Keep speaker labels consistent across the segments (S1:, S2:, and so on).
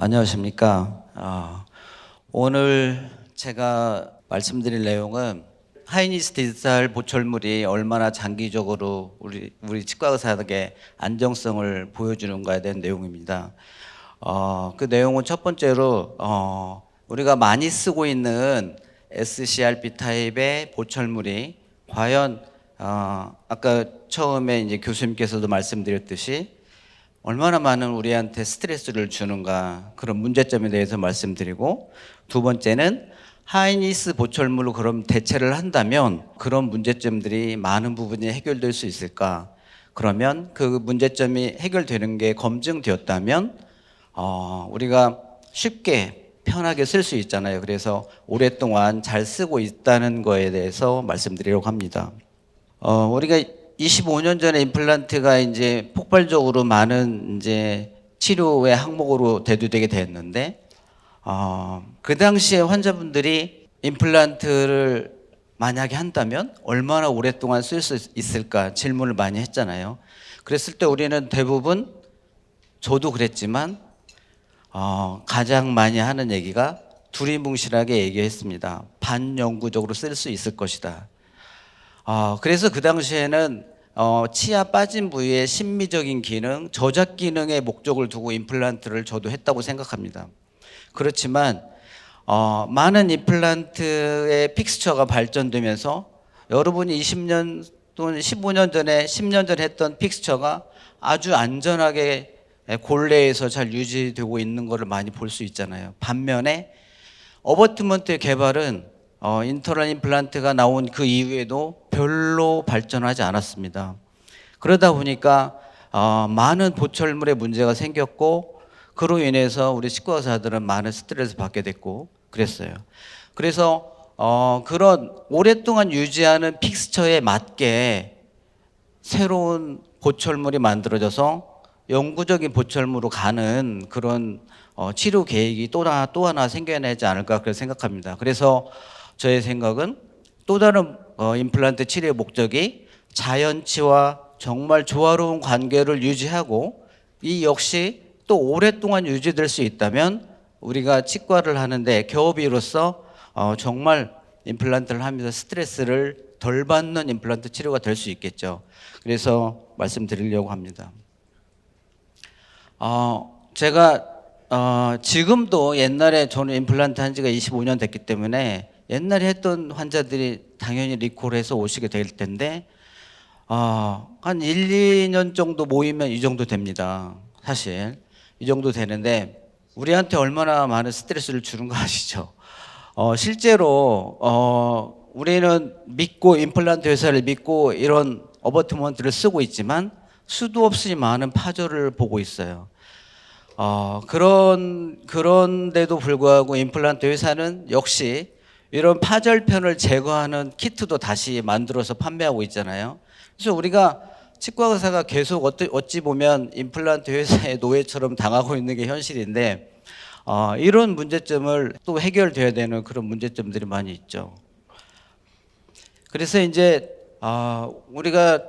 S1: 안녕하십니까. 오늘 제가 말씀드릴 내용은 하이니스 디지털 보철물이 얼마나 장기적으로 우리 치과 의사에게 안정성을 보여주는가에 대한 내용입니다. 그 내용은 첫 번째로 우리가 많이 쓰고 있는 SCRP 타입의 보철물이 과연 아까 처음에 이제 교수님께서도 말씀드렸듯이 얼마나 많은 우리한테 스트레스를 주는가, 그런 문제점에 대해서 말씀드리고, 두 번째는 하이니스 보철물로 그럼 대체를 한다면 그런 문제점들이 많은 부분이 해결될 수 있을까? 그러면 그 문제점이 해결되는 게 검증되었다면 우리가 쉽게 편하게 쓸 수 있잖아요. 그래서 오랫동안 잘 쓰고 있다는 거에 대해서 말씀드리려고 합니다. 우리가 25년 전에 임플란트가 이제 폭발적으로 많은 이제 치료의 항목으로 대두되게 됐는데, 그 당시에 환자분들이 임플란트를 만약에 한다면 얼마나 오랫동안 쓸 수 있을까 질문을 많이 했잖아요. 그랬을 때 우리는 대부분, 저도 그랬지만, 가장 많이 하는 얘기가 두리뭉실하게 얘기했습니다. 반영구적으로 쓸 수 있을 것이다. 그래서 그 당시에는 치아 빠진 부위의 심미적인 기능, 저작 기능의 목적을 두고 임플란트를 저도 했다고 생각합니다. 그렇지만 많은 임플란트의 픽스처가 발전되면서 여러분이 20년 또는 15년 전에 10년 전에 했던 픽스처가 아주 안전하게 골레에서 잘 유지되고 있는 것을 많이 볼 수 있잖아요. 반면에 어버트먼트의 개발은 인터럴 임플란트가 나온 그 이후에도 별로 발전하지 않았습니다. 그러다 보니까 많은 보철물의 문제가 생겼고, 그로 인해서 우리 치과 의사들은 많은 스트레스를 받게 됐고 그랬어요. 그래서 그런 오랫동안 유지하는 픽스처에 맞게 새로운 보철물이 만들어져서 영구적인 보철물로 가는 그런 치료 계획이 또 하나 생겨나지 않을까 그렇게 생각합니다. 그래서 저의 생각은 또 다른 임플란트 치료의 목적이 자연치와 정말 조화로운 관계를 유지하고, 이 역시 또 오랫동안 유지될 수 있다면 우리가 치과를 하는데 개업의로서 정말 임플란트를 하면서 스트레스를 덜 받는 임플란트 치료가 될 수 있겠죠. 그래서 말씀드리려고 합니다. 제가 지금도 옛날에 저는 임플란트 한 지가 25년 됐기 때문에 옛날에 했던 환자들이 당연히 리콜해서 오시게 될 텐데, 한 1, 2년 정도 모이면 이 정도 됩니다. 사실 이 정도 되는데 우리한테 얼마나 많은 스트레스를 주는 거 아시죠? 실제로 우리는 믿고 임플란트 회사를 믿고 이런 어버트먼트를 쓰고 있지만 수도 없이 많은 파절을 보고 있어요. 그런데도 불구하고 임플란트 회사는 역시 이런 파절편을 제거하는 키트도 다시 만들어서 판매하고 있잖아요. 그래서 우리가 치과 의사가 계속 어찌 보면 임플란트 회사의 노예처럼 당하고 있는 게 현실인데, 이런 문제점을 또 해결돼야 되는 그런 문제점들이 많이 있죠. 그래서 이제 우리가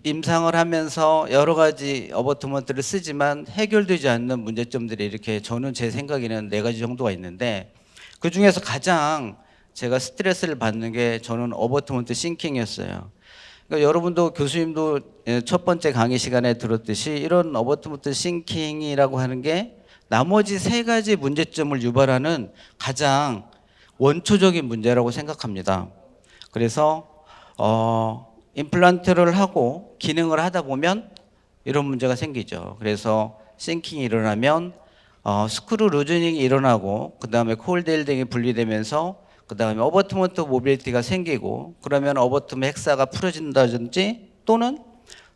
S1: 임상을 하면서 여러 가지 어버트먼트를 쓰지만 해결되지 않는 문제점들이 이렇게, 저는 제 생각에는 4가지 정도가 있는데, 그 중에서 가장 제가 스트레스를 받는 게 저는 어버트먼트 싱킹이었어요. 그러니까 여러분도, 교수님도 첫 번째 강의 시간에 들었듯이 이런 어버트먼트 싱킹이라고 하는 게 나머지 3가지 문제점을 유발하는 가장 원초적인 문제라고 생각합니다. 그래서 임플란트를 하고 기능을 하다 보면 이런 문제가 생기죠. 그래서 싱킹이 일어나면 스크류 루즈닝이 일어나고, 그 다음에 콜드힐딩이 분리되면서 그 다음에 어버트먼트 모빌리티가 생기고, 그러면 어버트먼트 헥사가 풀어진다든지 또는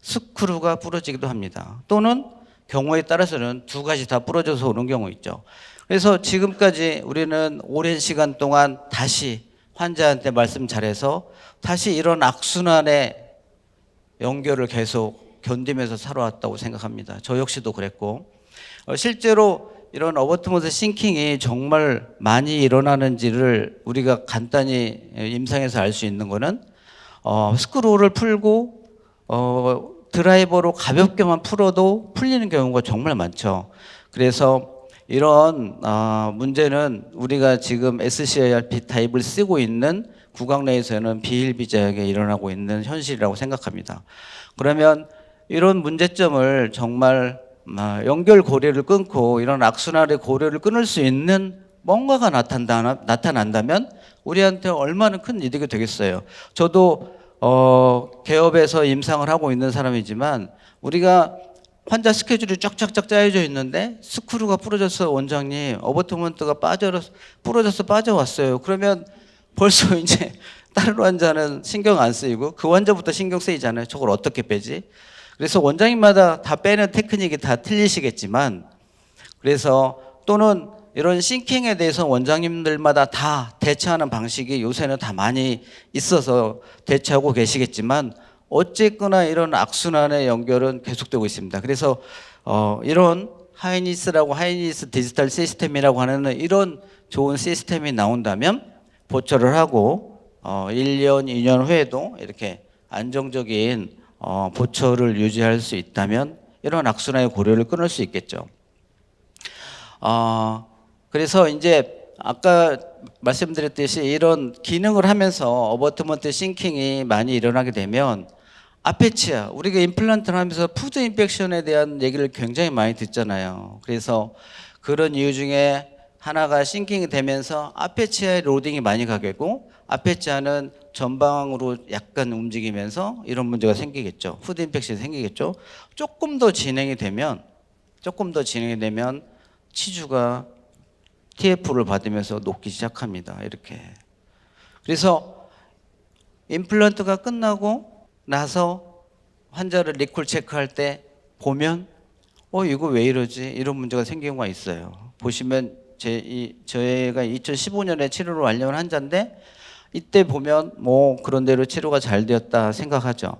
S1: 스크류가 부러지기도 합니다. 또는 경우에 따라서는 2가지 다 부러져서 오는 경우 있죠. 그래서 지금까지 우리는 오랜 시간 동안 다시 환자한테 말씀 잘해서 다시 이런 악순환의 연결을 계속 견디면서 살아왔다고 생각합니다. 저 역시도 그랬고, 실제로 이런 어버트먼트 싱킹이 정말 많이 일어나는지를 우리가 간단히 임상에서 알 수 있는 거는, 스크루를 풀고 드라이버로 가볍게만 풀어도 풀리는 경우가 정말 많죠. 그래서 이런 문제는 우리가 지금 SCRP 타입을 쓰고 있는 국악 내에서는 비일비재하게 일어나고 있는 현실이라고 생각합니다. 그러면 이런 문제점을 정말 연결 고리를 끊고 이런 악순환의 고리를 끊을 수 있는 뭔가가 나타난다면 우리한테 얼마나 큰 이득이 되겠어요. 저도 개업에서 임상을 하고 있는 사람이지만 우리가 환자 스케줄이 쫙쫙쫙 짜여져 있는데 스크류가 부러졌어 원장님, 어버트먼트가 부러져서 빠져왔어요. 그러면 벌써 이제 다른 환자는 신경 안 쓰이고 그 환자부터 신경 쓰이잖아요. 저걸 어떻게 빼지? 그래서 원장님마다 다 빼는 테크닉이 다 틀리시겠지만, 그래서 또는 이런 싱킹에 대해서 원장님들마다 다 대처하는 방식이 요새는 다 많이 있어서 대처하고 계시겠지만 어쨌거나 이런 악순환의 연결은 계속되고 있습니다. 그래서 이런 하이니스 디지털 시스템이라고 하는 이런 좋은 시스템이 나온다면 보철을 하고 1년, 2년 후에도 이렇게 안정적인 보철을 유지할 수 있다면 이런 악순환의 고리를 끊을 수 있겠죠. 그래서 이제 아까 말씀드렸듯이 이런 기능을 하면서 어버트먼트 싱킹이 많이 일어나게 되면 아페치아, 우리가 임플란트를 하면서 푸드 인펙션에 대한 얘기를 굉장히 많이 듣잖아요. 그래서 그런 이유 중에 하나가 싱킹이 되면서 아페치아의 로딩이 많이 가게 되고, 아페치아는 전방으로 약간 움직이면서 이런 문제가 생기겠죠. 푸드 인펙션이 생기겠죠. 조금 더 진행이 되면 치주가 TF를 받으면서 녹기 시작합니다. 이렇게. 그래서 임플란트가 끝나고 나서 환자를 리콜 체크할 때 보면 이거 왜 이러지? 이런 문제가 생긴 경우가 있어요. 보시면 저희가 2015년에 치료를 완료한 환자인데 이때 보면 그런 대로 치료가 잘 되었다 생각하죠.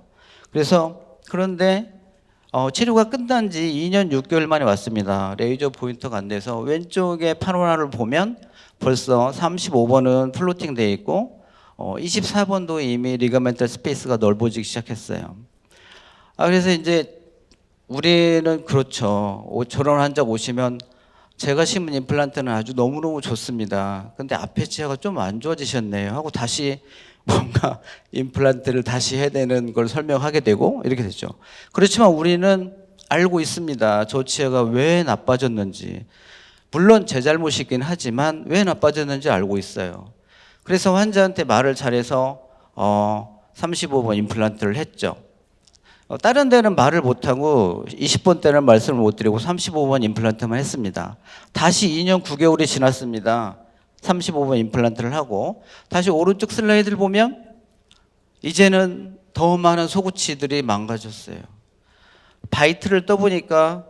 S1: 그런데 치료가 끝난 지 2년 6개월 만에 왔습니다. 레이저 포인터가 안 돼서 왼쪽에 파노라를 보면 벌써 35번은 플로팅 되어 있고 24번도 이미 리가멘탈 스페이스가 넓어지기 시작했어요. 그래서 이제 우리는 그렇죠. 저런 환자 오시면 제가 심은 임플란트는 아주 너무너무 좋습니다. 근데 아페치아가 좀 안 좋아지셨네요 하고 다시 뭔가 임플란트를 다시 해야 되는 걸 설명하게 되고 이렇게 되죠. 그렇지만 우리는 알고 있습니다. 저 치아가 왜 나빠졌는지. 물론 제 잘못이긴 하지만 왜 나빠졌는지 알고 있어요. 그래서 환자한테 말을 잘해서 35번 임플란트를 했죠. 다른 데는 말을 못하고 20번 때는 말씀을 못 드리고 35번 임플란트만 했습니다. 다시 2년 9개월이 지났습니다. 35번 임플란트를 하고 다시 오른쪽 슬라이드를 보면 이제는 더 많은 소구치들이 망가졌어요. 바이트를 떠보니까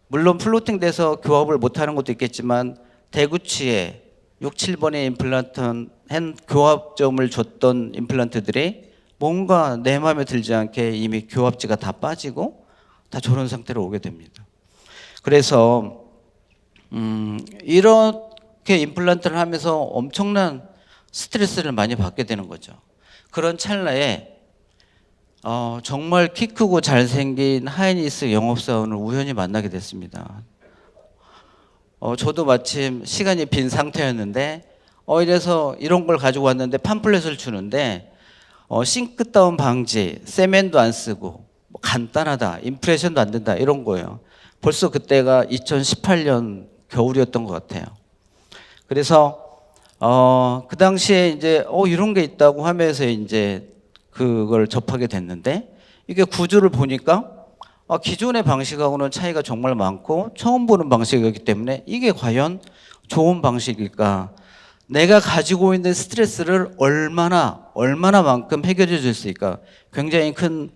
S1: 물론 플로팅 돼서 교합을 못하는 것도 있겠지만 대구치에 6, 7번의 임플란트 교합점을 줬던 임플란트들이 뭔가 내 마음에 들지 않게 이미 교합지가 다 빠지고 다 저런 상태로 오게 됩니다. 그래서 이렇게 임플란트를 하면서 엄청난 스트레스를 많이 받게 되는 거죠. 그런 찰나에 정말 키 크고 잘생긴 하이니스 영업사원을 우연히 만나게 됐습니다. 저도 마침 시간이 빈 상태였는데 이래서 이런 걸 가지고 왔는데 팜플렛을 주는데 싱크 다운 방지, 세면도 안 쓰고 간단하다, 임프레션도 안 된다 이런 거예요. 벌써 그때가 2018년 겨울이었던 것 같아요. 그래서 그 당시에 이제 이런 게 있다고 하면서 이제 그걸 접하게 됐는데 이게 구조를 보니까 기존의 방식하고는 차이가 정말 많고 처음 보는 방식이기 때문에 이게 과연 좋은 방식일까? 내가 가지고 있는 스트레스를 얼마나만큼 해결해 줄 수 있을까? 굉장히 큰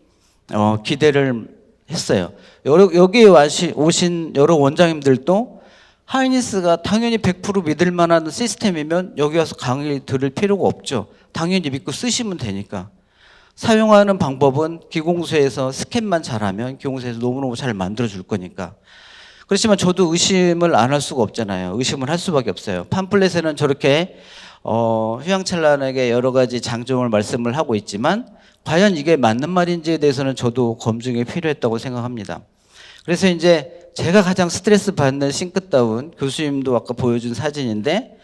S1: 기대를 했어요. 여기에 오신 여러 원장님들도 하이니스가 당연히 100% 믿을 만한 시스템이면 여기 와서 강의 들을 필요가 없죠. 당연히 믿고 쓰시면 되니까. 사용하는 방법은 기공소에서 스캔만 잘하면 기공소에서 너무너무 잘 만들어줄 거니까. 그렇지만 저도 의심을 안 할 수가 없잖아요. 의심을 할 수밖에 없어요. 팜플렛에는 저렇게 휘황찬란하게 여러 가지 장점을 말씀을 하고 있지만 과연 이게 맞는 말인지에 대해서는 저도 검증이 필요했다고 생각합니다. 그래서 이제 제가 가장 스트레스 받는 싱크다운 교수님도 아까 보여준 사진인데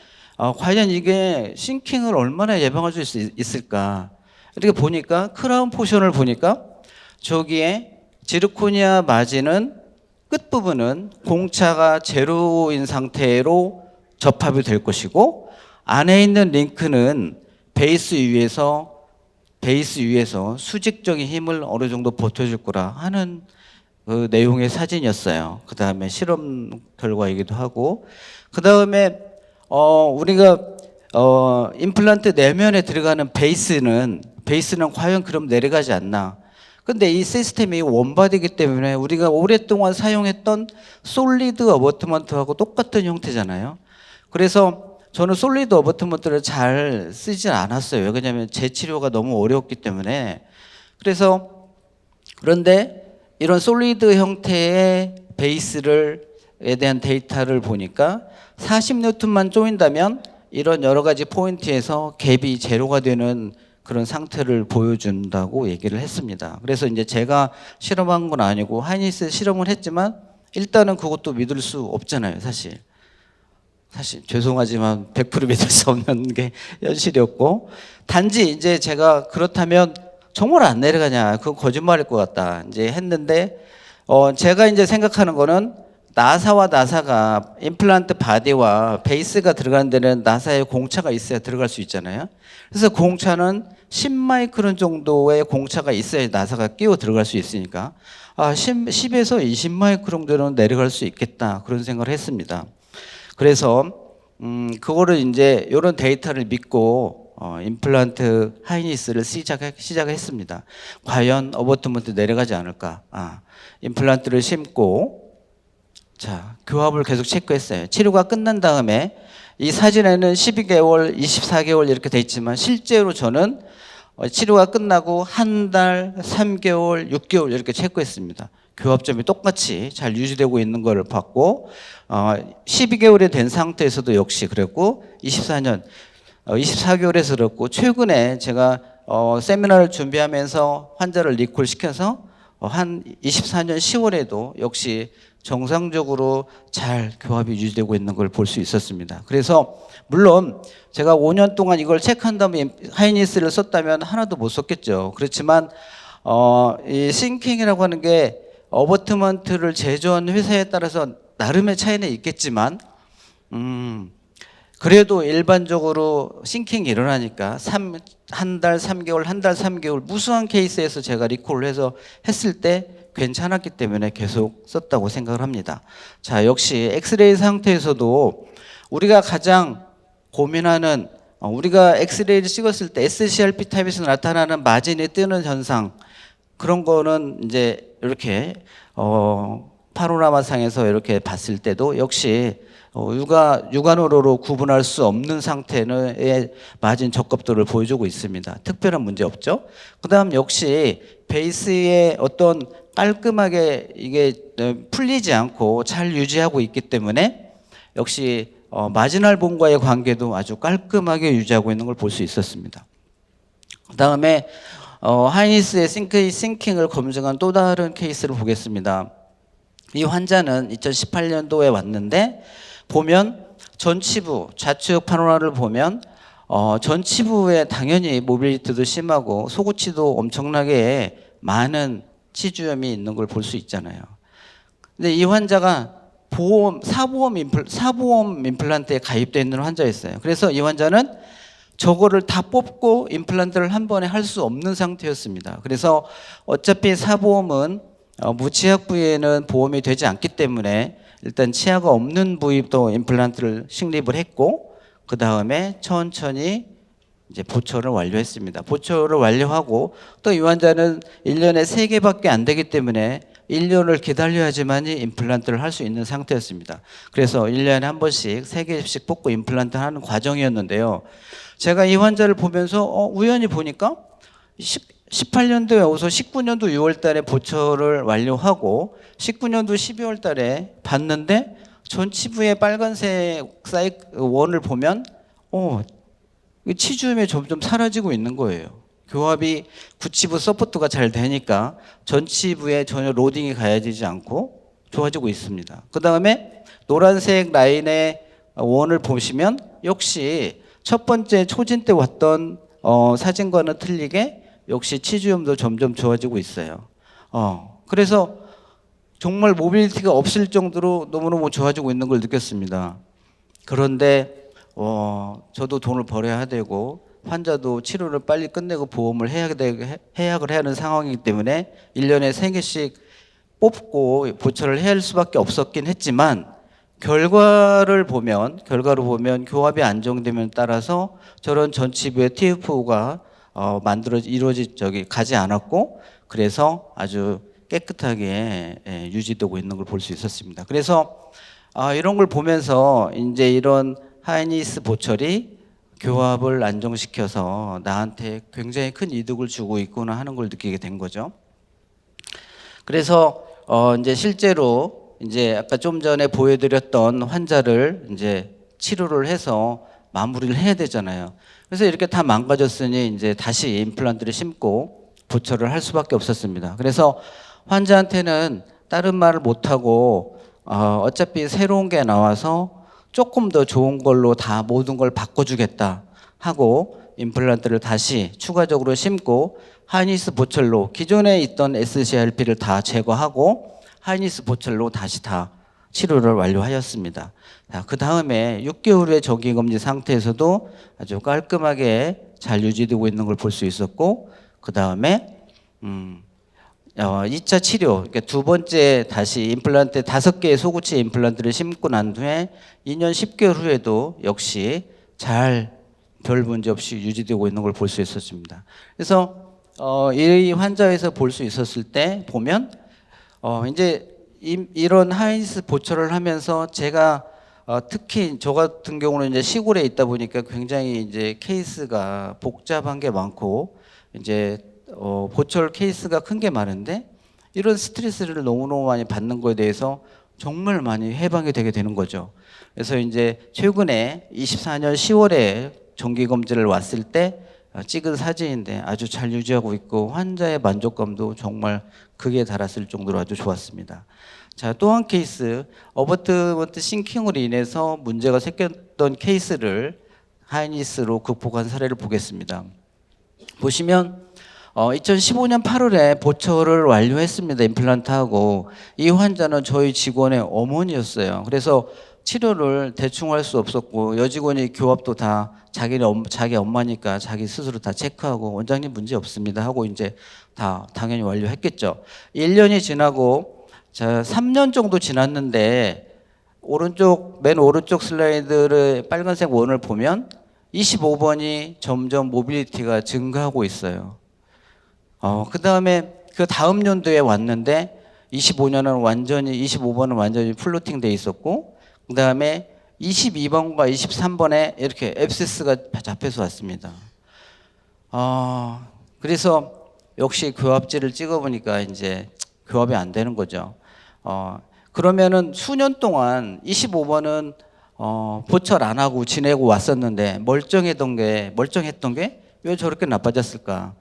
S1: 과연 이게 싱킹을 얼마나 예방할 수 있을까? 이렇게 보니까 크라운 포션을 보니까 저기에 지르코니아 마진은 끝부분은 공차가 제로인 상태로 접합이 될 것이고 안에 있는 링크는 베이스 위에서 수직적인 힘을 어느 정도 버텨줄 거라 하는 그 내용의 사진이었어요. 그 다음에 실험 결과이기도 하고, 그 다음에 우리가 임플란트 내면에 들어가는 베이스는 과연 그럼 내려가지 않나? 근데 이 시스템이 원바디이기 때문에 우리가 오랫동안 사용했던 솔리드 어버트먼트하고 똑같은 형태잖아요. 그래서 저는 솔리드 어버트먼트를 잘 쓰지 않았어요. 왜냐하면 재치료가 너무 어려웠기 때문에. 그런데 이런 솔리드 형태의 베이스에 대한 데이터를 보니까 40뉴턴만 조인다면 이런 여러 가지 포인트에서 갭이 제로가 되는 그런 상태를 보여준다고 얘기를 했습니다. 그래서 이제 제가 실험한 건 아니고 하이니스 실험을 했지만 일단은 그것도 믿을 수 없잖아요, 사실 죄송하지만 100% 믿을 수 없는 게 현실이었고, 단지 이제 제가 그렇다면 정말 안 내려가냐, 그건 거짓말일 것 같다 이제 했는데, 제가 이제 생각하는 거는 나사가 임플란트 바디와 베이스가 들어가는 데는 나사에 공차가 있어야 들어갈 수 있잖아요. 그래서 공차는 10마이크론 정도의 공차가 있어야 나사가 끼워 들어갈 수 있으니까 10에서 20마이크론 정도는 내려갈 수 있겠다, 그런 생각을 했습니다. 그래서 그거를 이제 이런 데이터를 믿고 임플란트 하이니스를 시작했습니다. 과연 어버트먼트 내려가지 않을까? 임플란트를 심고 교합을 계속 체크했어요. 치료가 끝난 다음에 이 사진에는 12개월, 24개월 이렇게 돼 있지만 실제로 저는 치료가 끝나고 한 달, 3개월, 6개월 이렇게 체크했습니다. 교합점이 똑같이 잘 유지되고 있는 걸 봤고 12개월이 된 상태에서도 역시 그랬고 24개월에서 그랬고, 최근에 제가 세미나를 준비하면서 환자를 리콜시켜서 한 24년 10월에도 역시 정상적으로 잘 교합이 유지되고 있는 걸 볼 수 있었습니다. 그래서 물론 제가 5년 동안 이걸 체크한 다음에 하이니스를 썼다면 하나도 못 썼겠죠. 그렇지만 이 싱킹이라고 하는 게 어버트먼트를 제조한 회사에 따라서 나름의 차이는 있겠지만 그래도 일반적으로 싱킹이 일어나니까 한 달 3개월 무수한 케이스에서 제가 리콜을 해서 했을 때 괜찮았기 때문에 계속 썼다고 생각을 합니다. 역시 엑스레이 상태에서도 우리가 가장 고민하는, 우리가 엑스레이를 찍었을 때 SCRP 타입에서 나타나는 마진이 뜨는 현상, 그런 거는 이제 이렇게 파노라마상에서 이렇게 봤을 때도 역시 육안으로 구분할 수 없는 상태의 마진 적합도를 보여주고 있습니다. 특별한 문제 없죠. 그 다음 역시 베이스의 어떤 깔끔하게 이게 풀리지 않고 잘 유지하고 있기 때문에 역시 마지널 본과의 관계도 아주 깔끔하게 유지하고 있는 걸 볼 수 있었습니다. 그 다음에 하이니스의 싱킹을 검증한 또 다른 케이스를 보겠습니다. 이 환자는 2018년도에 왔는데 보면 전치부 좌측 파노라를 보면 전치부에 당연히 모빌리티도 심하고 속옷치도 엄청나게 많은 치주염이 있는 걸 볼 수 있잖아요. 근데 이 환자가 사보험 임플란트에 가입되어 있는 환자였어요. 그래서 이 환자는 저거를 다 뽑고 임플란트를 한 번에 할 수 없는 상태였습니다. 그래서 어차피 사보험은 무치약 부위에는 보험이 되지 않기 때문에 일단 치아가 없는 부위도 임플란트를 식립을 했고, 그 다음에 천천히 이제 보초를 완료했습니다. 보초를 완료하고 또 이 환자는 1년에 3개밖에 안 되기 때문에 1년을 기다려야지만이 임플란트를 할 수 있는 상태였습니다. 그래서 1년에 한 번씩 3개씩 뽑고 임플란트 하는 과정이었는데요. 제가 이 환자를 보면서 우연히 보니까 18년도에 오서 19년도 6월 달에 보초를 완료하고 19년도 12월 달에 봤는데 전치부의 빨간색 원을 보면 치주염이 점점 사라지고 있는 거예요. 교합이 구치부 서포트가 잘 되니까 전치부에 전혀 로딩이 가해지지 않고 좋아지고 있습니다. 그 다음에 노란색 라인의 원을 보시면 역시 첫 번째 초진 때 왔던 사진과는 틀리게 역시 치주염도 점점 좋아지고 있어요. 그래서 정말 모빌리티가 없을 정도로 너무너무 좋아지고 있는 걸 느꼈습니다. 그런데 저도 돈을 벌어야 되고 환자도 치료를 빨리 끝내고 보험을 해약을 해야 하는 상황이기 때문에 1년에 3개씩 뽑고 보철을 해야 할 수밖에 없었긴 했지만 결과로 보면 교합이 안정되면 따라서 저런 전치부의 TFO가 가지 않았고 그래서 아주 깨끗하게 유지되고 있는 걸 볼 수 있었습니다. 그래서 이런 걸 보면서 이제 이런 하이니스 보철이 교합을 안정시켜서 나한테 굉장히 큰 이득을 주고 있구나 하는 걸 느끼게 된 거죠. 그래서 이제 실제로 이제 아까 좀 전에 보여드렸던 환자를 이제 치료를 해서 마무리를 해야 되잖아요. 그래서 이렇게 다 망가졌으니 이제 다시 임플란트를 심고 보철을 할 수밖에 없었습니다. 그래서 환자한테는 다른 말을 못하고 어차피 새로운 게 나와서 조금 더 좋은 걸로 다 모든 걸 바꿔주겠다 하고 임플란트를 다시 추가적으로 심고 하이니스 보철로 기존에 있던 SCRP를 다 제거하고 하이니스 보철로 다시 다 치료를 완료하였습니다. 그 다음에 6개월 후의 정기검진 상태에서도 아주 깔끔하게 잘 유지되고 있는 걸 볼 수 있었고 그 다음에 2차 치료, 그러니까 두 번째 다시 임플란트 5개의 소구치 임플란트를 심고 난 후에 2년 10개월 후에도 역시 잘 별 문제 없이 유지되고 있는 걸 볼 수 있었습니다. 그래서 이 환자에서 볼 수 있었을 때 보면 이제 이런 하이니스 보철을 하면서 제가 특히 저 같은 경우는 이제 시골에 있다 보니까 굉장히 이제 케이스가 복잡한 게 많고 이제 보철 케이스가 큰 게 많은데 이런 스트레스를 너무너무 많이 받는 거에 대해서 정말 많이 해방이 되게 되는 거죠. 그래서 이제 최근에 24년 10월에 정기 검진을 왔을 때 찍은 사진인데 아주 잘 유지하고 있고 환자의 만족감도 정말 극에 달했을 정도로 아주 좋았습니다. 자, 또 한 케이스, 어버트먼트 싱킹으로 인해서 문제가 생겼던 케이스를 하이니스로 극복한 사례를 보겠습니다. 보시면 2015년 8월에 보철을 완료했습니다. 임플란트하고. 이 환자는 저희 직원의 어머니였어요. 그래서 치료를 대충 할 수 없었고 여직원이 교합도 다 자기 엄마니까 자기 스스로 다 체크하고 원장님 문제 없습니다 하고 이제 다 당연히 완료했겠죠. 1년이 지나고 자 3년 정도 지났는데 맨 오른쪽 슬라이드의 빨간색 원을 보면 25번이 점점 모빌리티가 증가하고 있어요. 그 다음에 그 다음 연도에 왔는데 25번은 완전히 플로팅 돼 있었고 그 다음에 22번과 23번에 이렇게 앱세스가 잡혀서 왔습니다. 그래서 역시 교합지를 찍어보니까 이제 교합이 안 되는 거죠. 그러면은 수년 동안 25번은 보철 안 하고 지내고 왔었는데 멀쩡했던 게 왜 저렇게 나빠졌을까?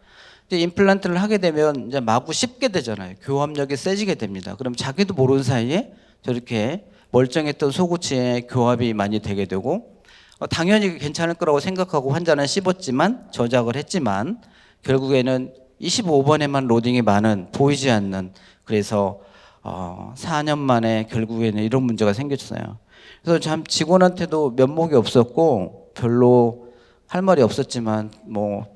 S1: 이제 임플란트를 하게 되면 이제 마구 씹게 되잖아요. 교합력이 세지게 됩니다. 그럼 자기도 모르는 사이에 저렇게 멀쩡했던 소구치에 교합이 많이 되게 되고 당연히 괜찮을 거라고 생각하고 환자는 씹었지만 저작을 했지만 결국에는 25번에만 로딩이 많은 보이지 않는 그래서 4년 만에 결국에는 이런 문제가 생겼어요. 그래서 참 직원한테도 면목이 없었고 별로 할 말이 없었지만 뭐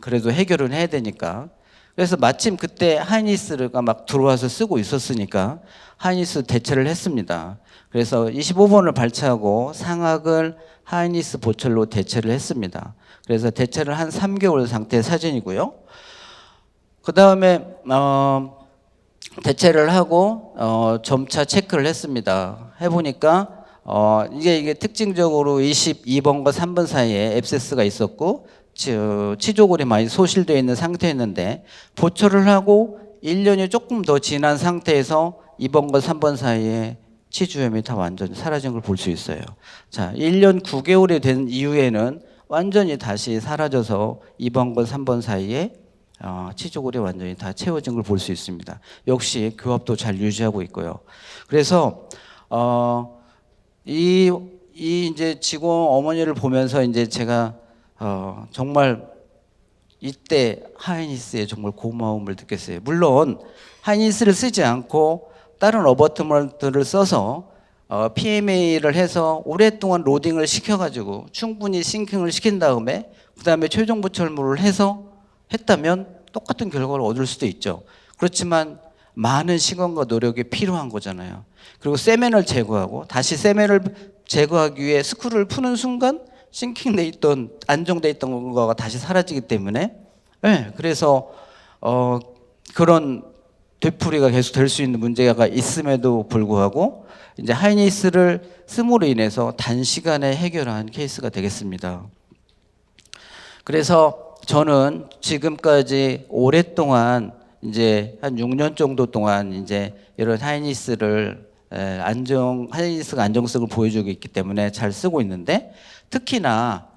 S1: 그래도 해결은 해야 되니까 그래서 마침 그때 하이니스가 막 들어와서 쓰고 있었으니까 하이니스 대체를 했습니다. 그래서 25번을 발차하고 상악을 하이니스 보철로 대체를 했습니다. 그래서 대체를 한 3개월 상태의 사진이고요. 그 다음에 대체를 하고 점차 체크를 했습니다. 해보니까 이게 특징적으로 22번과 3번 사이에 앱세스가 있었고 치조골이 많이 소실되어 있는 상태였는데 보철을 하고 1년이 조금 더 지난 상태에서 2번과 3번 사이에 치주염이 다 완전히 사라진 걸 볼 수 있어요. 자, 1년 9개월이 된 이후에는 완전히 다시 사라져서 2번과 3번 사이에 치조골이 완전히 다 채워진 걸 볼 수 있습니다. 역시 교합도 잘 유지하고 있고요. 그래서 이 이제 직원 어머니를 보면서 이제 제가 정말 이때 하이니스에 정말 고마움을 느꼈어요. 물론 하이니스를 쓰지 않고 다른 어버트먼트를 써서 PMA를 해서 오랫동안 로딩을 시켜가지고 충분히 싱킹을 시킨 다음에 그 다음에 최종 보철물을 해서 했다면 똑같은 결과를 얻을 수도 있죠. 그렇지만 많은 시간과 노력이 필요한 거잖아요. 그리고 세멘을 제거하고 다시 세멘을 제거하기 위해 스크루를 푸는 순간 싱킹돼 있던 안정돼 있던 거가 다시 사라지기 때문에 그래서 그런 되풀이가 계속 될 수 있는 문제가 있음에도 불구하고 이제 하이니스를 씀으로 인해서 단시간에 해결한 케이스가 되겠습니다. 그래서 저는 지금까지 오랫동안 이제 한 6년 정도 동안 이제 이런 하이니스가 안정성을 보여주고 있기 때문에 잘 쓰고 있는데 특히나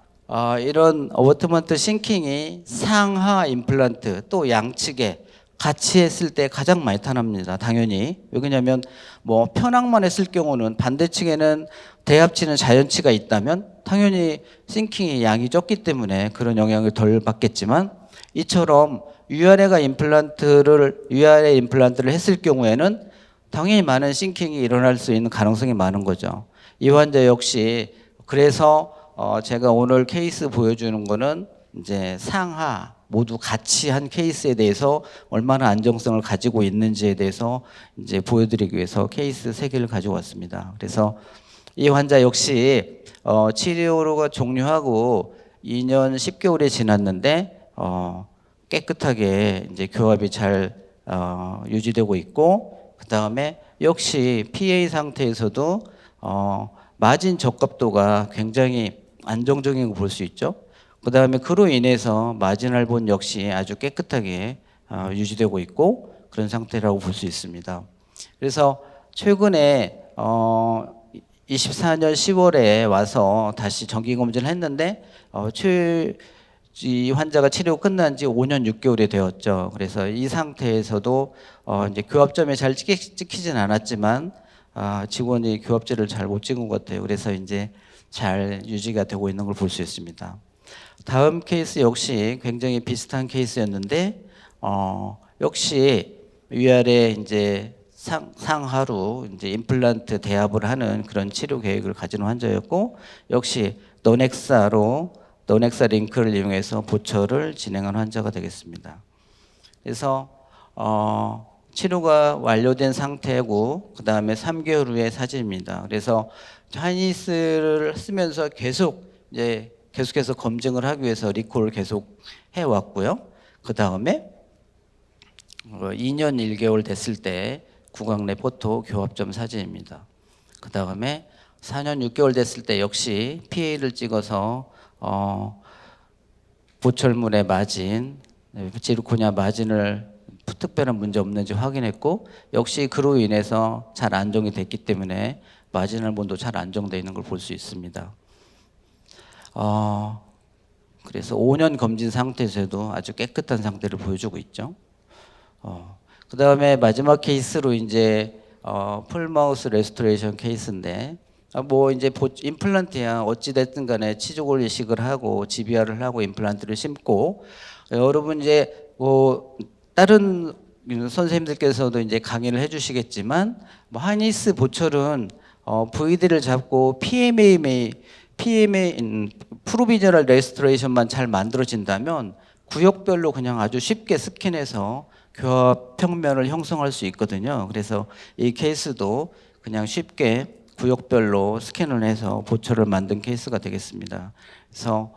S1: 이런 어버트먼트 싱킹이 상하 임플란트 또 양측에 같이 했을 때 가장 많이 탄합니다. 당연히. 왜냐하면 뭐 편악만 했을 경우는 반대측에는 대합치는 자연치가 있다면 당연히 싱킹이 양이 적기 때문에 그런 영향을 덜 받겠지만 이처럼 위아래 임플란트를 했을 경우에는 당연히 많은 싱킹이 일어날 수 있는 가능성이 많은 거죠. 이 환자 역시 그래서 제가 오늘 케이스 보여주는 거는 이제 상하 모두 같이 한 케이스에 대해서 얼마나 안정성을 가지고 있는지에 대해서 이제 보여드리기 위해서 케이스 3개를 가지고 왔습니다. 그래서 이 환자 역시 치료가 종료하고 2년 10개월이 지났는데 깨끗하게 이제 교합이 잘 유지되고 있고 그 다음에 역시 PA 상태에서도 마진 적합도가 굉장히 안정적인 걸 볼 수 있죠. 그 다음에 그로 인해서 마지널 본 역시 아주 깨끗하게 유지되고 있고 그런 상태라고 볼 수 있습니다. 그래서 최근에 24년 10월에 와서 다시 정기검진을 했는데 이 환자가 치료 끝난 지 5년 6개월이 되었죠. 그래서 이 상태에서도 이제 교합점이 잘 찍히진 않았지만 직원이 교합제를 잘 못 찍은 것 같아요. 그래서 이제 잘 유지가 되고 있는 걸 볼 수 있습니다. 다음 케이스 역시 굉장히 비슷한 케이스였는데 역시 위아래 이제 상하로 이제 임플란트 대합을 하는 그런 치료 계획을 가진 환자였고 역시 노넥사 링크를 이용해서 보철을 진행한 환자가 되겠습니다. 그래서 치료가 완료된 상태고 그 다음에 3개월 후의 사진입니다. 그래서 하이니스를 쓰면서 계속해서 검증을 하기 위해서 리콜을 계속 해왔고요. 그 다음에 2년 1개월 됐을 때 구강내 포토 교합점 사진입니다. 그 다음에 4년 6개월 됐을 때 역시 PA를 찍어서 보철물의 마진, 지르코니아 마진을 특별한 문제 없는지 확인했고 역시 그로 인해서 잘 안정이 됐기 때문에 마지널 본도 잘 안정되어 있는 걸 볼 수 있습니다. 그래서 5년 검진 상태에서도 아주 깨끗한 상태를 보여주고 있죠. 그 다음에 마지막 케이스로 이제 풀마우스 레스토레이션 케이스인데 뭐 이제 임플란트야 어찌 됐든 간에 치조골 이식을 하고 GBR을 하고 임플란트를 심고 여러분 이제 뭐 다른 선생님들께서도 이제 강의를 해주시겠지만 뭐 하이니스 보철은 VD를 잡고 PMA 프로비저널 레스토레이션만 잘 만들어진다면 구역별로 그냥 아주 쉽게 스캔해서 교합 평면을 형성할 수 있거든요. 그래서 이 케이스도 그냥 쉽게 구역별로 스캔을 해서 보철을 만든 케이스가 되겠습니다. 그래서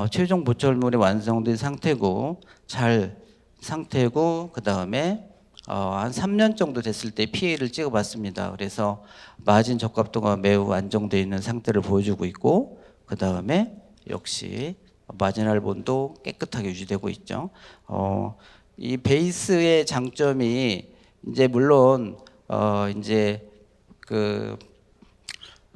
S1: 최종 보철물이 완성된 상태고 그 다음에 한 3년 정도 됐을 때 PA를 찍어봤습니다. 그래서 마진 적합도가 매우 안정되어 있는 상태를 보여주고 있고 그 다음에 역시 마지널 본도 깨끗하게 유지되고 있죠. 이 베이스의 장점이 이제 물론 이제 그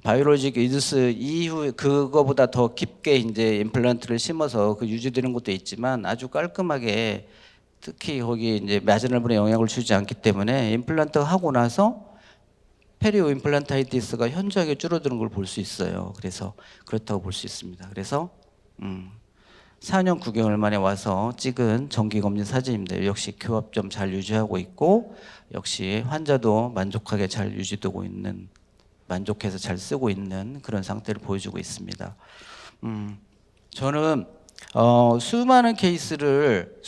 S1: 바이오로직 유즈 이후 그거보다 더 깊게 이제 임플란트를 심어서 그 유지되는 것도 있지만 아주 깔끔하게 특히 거기 이제 마지널분에 영향을 주지 않기 때문에 임플란트 하고 나서 페리오 임플란타이티스가 현저하게 줄어드는 걸 볼 수 있어요. 그래서 그렇다고 볼 수 있습니다. 그래서 4년 9개월 만에 와서 찍은 정기검진 사진입니다. 역시 교합점 잘 유지하고 있고 역시 환자도 만족하게 잘 유지되고 있는, 만족해서 잘 쓰고 있는 그런 상태를 보여주고 있습니다. 저는 수많은 케이스를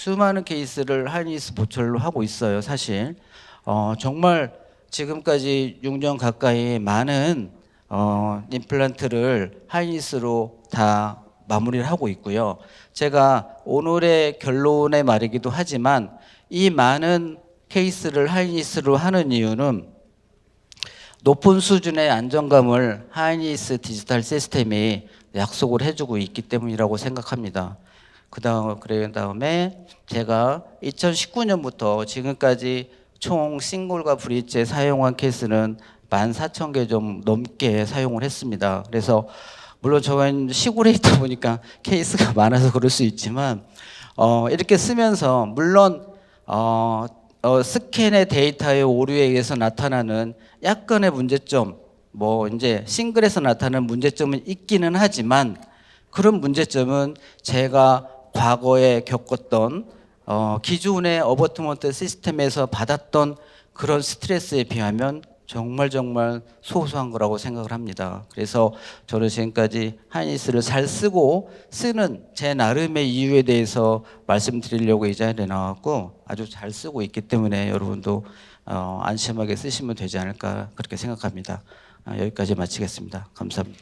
S1: 하이니스 보철로 하고 있어요. 사실 정말 지금까지 6년 가까이 많은 임플란트를 하이니스로 다 마무리를 하고 있고요. 제가 오늘의 결론의 말이기도 하지만 이 많은 케이스를 하이니스로 하는 이유는 높은 수준의 안정감을 하이니스 디지털 시스템이 약속을 해주고 있기 때문이라고 생각합니다. 그다음에 제가 2019년부터 지금까지 총 싱글과 브릿지에 사용한 케이스는 14,000개 좀 넘게 사용을 했습니다. 그래서 물론 저는 시골에 있다 보니까 케이스가 많아서 그럴 수 있지만 이렇게 쓰면서 물론 스캔의 데이터의 오류에 의해서 나타나는 약간의 문제점, 뭐 이제 싱글에서 나타나는 문제점은 있기는 하지만 그런 문제점은 제가 과거에 겪었던 기존의 어버트먼트 시스템에서 받았던 그런 스트레스에 비하면 정말 소소한 거라고 생각을 합니다. 그래서 저는 지금까지 하이니스를 잘 쓰고 쓰는 제 나름의 이유에 대해서 말씀드리려고 이 자리에 나왔고 아주 잘 쓰고 있기 때문에 여러분도 안심하게 쓰시면 되지 않을까 그렇게 생각합니다. 여기까지 마치겠습니다. 감사합니다.